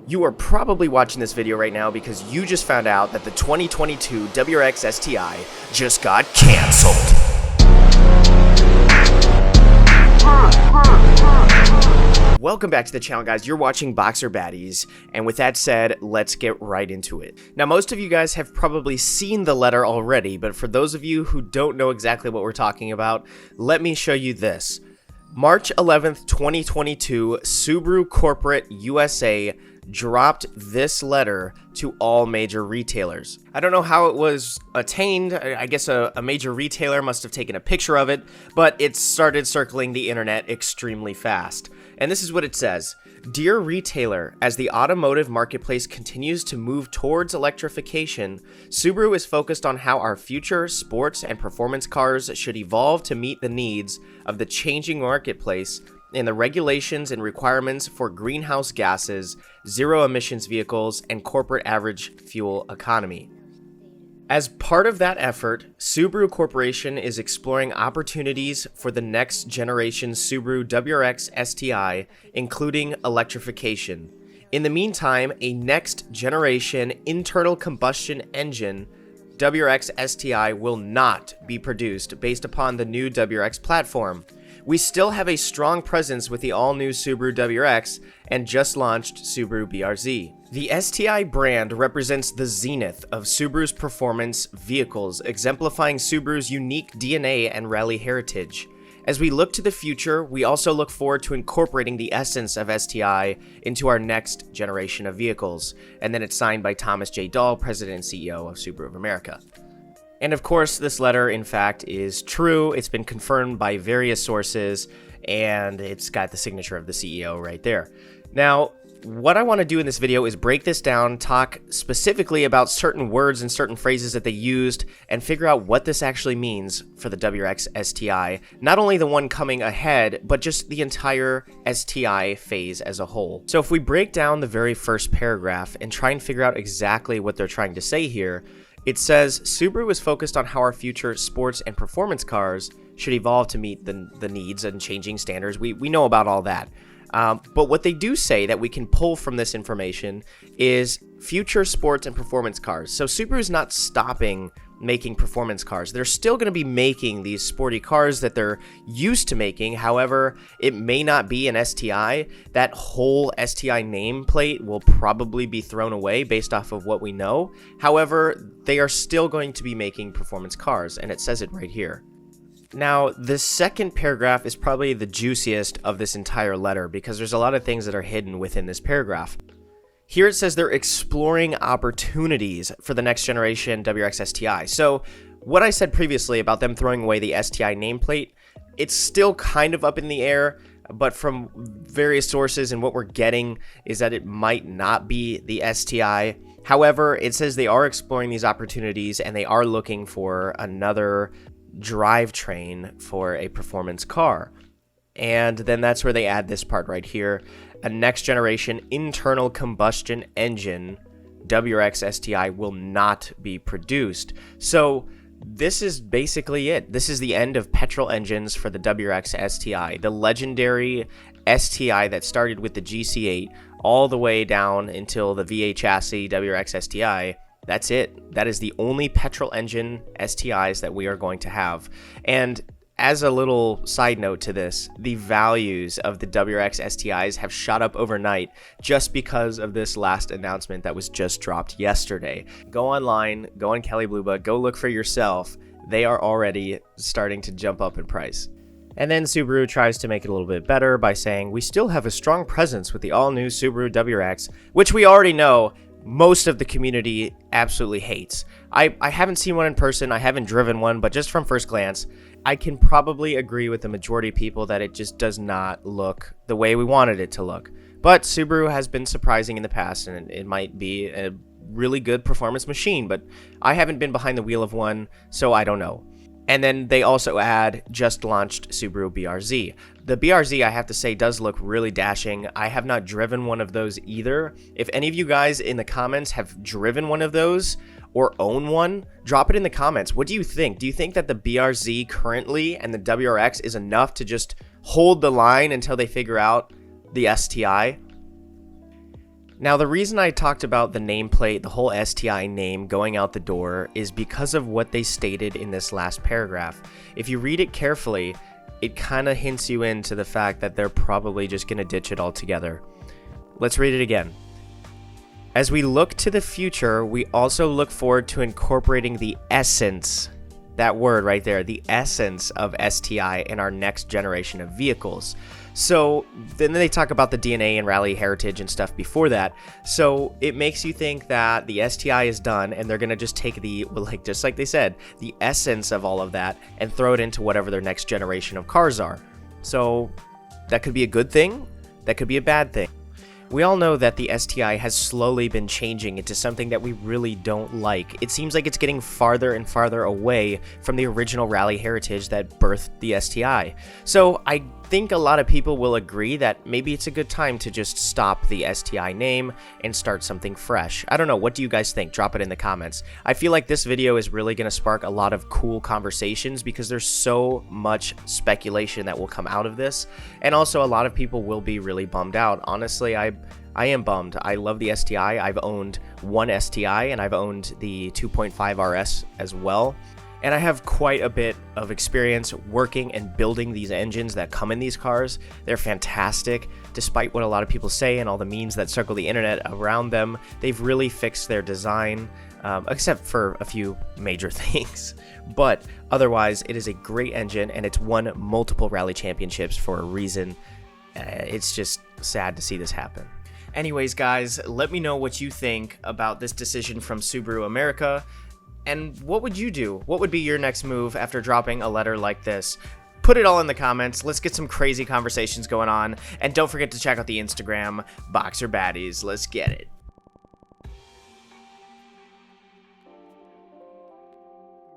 You are probably watching this video right now because you just found out that the 2022 WRX STI just got canceled. Welcome back to the channel, guys. You're watching Boxer Baddies, and with that said, let's get right into it. Now, most of you guys have probably seen the letter already, but for those of you who don't know exactly what we're talking about, let me show you this. March 11th, 2022, Subaru Corporate USA dropped this letter to all major retailers. I don't know how it was attained. I guess a major retailer must have taken a picture of it, but it started circling the internet extremely fast. And this is what it says. Dear retailer, as the automotive marketplace continues to move towards electrification, Subaru is focused on how our future sports and performance cars should evolve to meet the needs of the changing marketplace in the regulations and requirements for greenhouse gases, zero emissions vehicles, and corporate average fuel economy. As part of that effort, Subaru Corporation is exploring opportunities for the next generation Subaru WRX STI, including electrification. In the meantime, a next generation internal combustion engine WRX STI will not be produced based upon the new WRX platform. We still have a strong presence with the all-new Subaru WRX and just launched Subaru BRZ. The STI brand represents the zenith of Subaru's performance vehicles, exemplifying Subaru's unique DNA and rally heritage. As we look to the future, we also look forward to incorporating the essence of STI into our next generation of vehicles. And then it's signed by Thomas J. Dahl, President and CEO of Subaru of America. And of course, this letter, in fact, is true. It's been confirmed by various sources, and it's got the signature of the CEO right there. Now, what I want to do in this video is break this down, talk specifically about certain words and certain phrases that they used, and figure out what this actually means for the WRX STI. Not only the one coming ahead, but just the entire STI phase as a whole. So if we break down the very first paragraph and try and figure out exactly what they're trying to say here, it says, Subaru is focused on how our future sports and performance cars should evolve to meet the needs and changing standards. We know about all that. But what they do say that we can pull from this information is future sports and performance cars. So Subaru is not stopping making performance cars. They're still going to be making these sporty cars that they're used to making. However, it may not be an STI. That whole STI nameplate will probably be thrown away based off of what we know. However, they are still going to be making performance cars, and it says it right here. Now, the second paragraph is probably the juiciest of this entire letter because there's a lot of things that are hidden within this paragraph. Here it says they're exploring opportunities for the next generation WRX STI. So what I said previously about them throwing away the STI nameplate, it's still kind of up in the air, but from various sources and what we're getting is that it might not be the STI. However, it says they are exploring these opportunities and they are looking for another drivetrain for a performance car. And then that's where they add this part right here. A next generation internal combustion engine WRX STI will not be produced. So this is basically it. This is the end of petrol engines for the WRX STI, the legendary STI that started with the GC8 all the way down until the V8 chassis WRX STI. That's it. That is the only petrol engine STIs that we are going to have. And as a little side note to this, the values of the WRX STIs have shot up overnight just because of this last announcement that was just dropped yesterday. Go online, go on Kelley Blue Book, go look for yourself. They are already starting to jump up in price. And then Subaru tries to make it a little bit better by saying, we still have a strong presence with the all-new Subaru WRX, which we already know most of the community absolutely hates. I haven't seen one in person, I haven't driven one, but just from first glance, I can probably agree with the majority of people that it just does not look the way we wanted it to look. But Subaru has been surprising in the past, and it might be a really good performance machine, but I haven't been behind the wheel of one, so I don't know. And then they also add just launched Subaru BRZ. The BRZ, I have to say, does look really dashing. I have not driven one of those either. If any of you guys in the comments have driven one of those or own one, drop it in the comments. What do you think? Do you think that the BRZ currently and the WRX is enough to just hold the line until they figure out the STI? Now, the reason I talked about the nameplate, the whole STI name going out the door, is because of what they stated in this last paragraph. If you read it carefully, it kind of hints you into the fact that they're probably just going to ditch it altogether. Let's read it again. As we look to the future, we also look forward to incorporating the essence, that word right there, the essence of STI in our next generation of vehicles. So then they talk about the DNA and rally heritage and stuff before that. So it makes you think that the STI is done and they're going to just take the, just like they said, the essence of all of that and throw it into whatever their next generation of cars are. So that could be a good thing. That could be a bad thing. We all know that the STI has slowly been changing into something that we really don't like. It seems like it's getting farther and farther away from the original rally heritage that birthed the STI. So I think a lot of people will agree that maybe it's a good time to just stop the STI name and start something fresh. I don't know, what do you guys think? Drop it in the comments. I feel like this video is really going to spark a lot of cool conversations because there's so much speculation that will come out of this, and also a lot of people will be really bummed out. Honestly, I am bummed. I love the STI. I've owned one STI and I've owned the 2.5 RS as well. And I have quite a bit of experience working and building these engines that come in these cars. They're fantastic. Despite what a lot of people say and all the memes that circle the internet around them, they've really fixed their design, except for a few major things. But otherwise, it is a great engine and it's won multiple rally championships for a reason. It's just sad to see this happen. Anyways, guys, let me know what you think about this decision from Subaru America. And what would you do? What would be your next move after dropping a letter like this? Put it all in the comments. Let's get some crazy conversations going on. And don't forget to check out the Instagram, Boxer Baddies. Let's get it.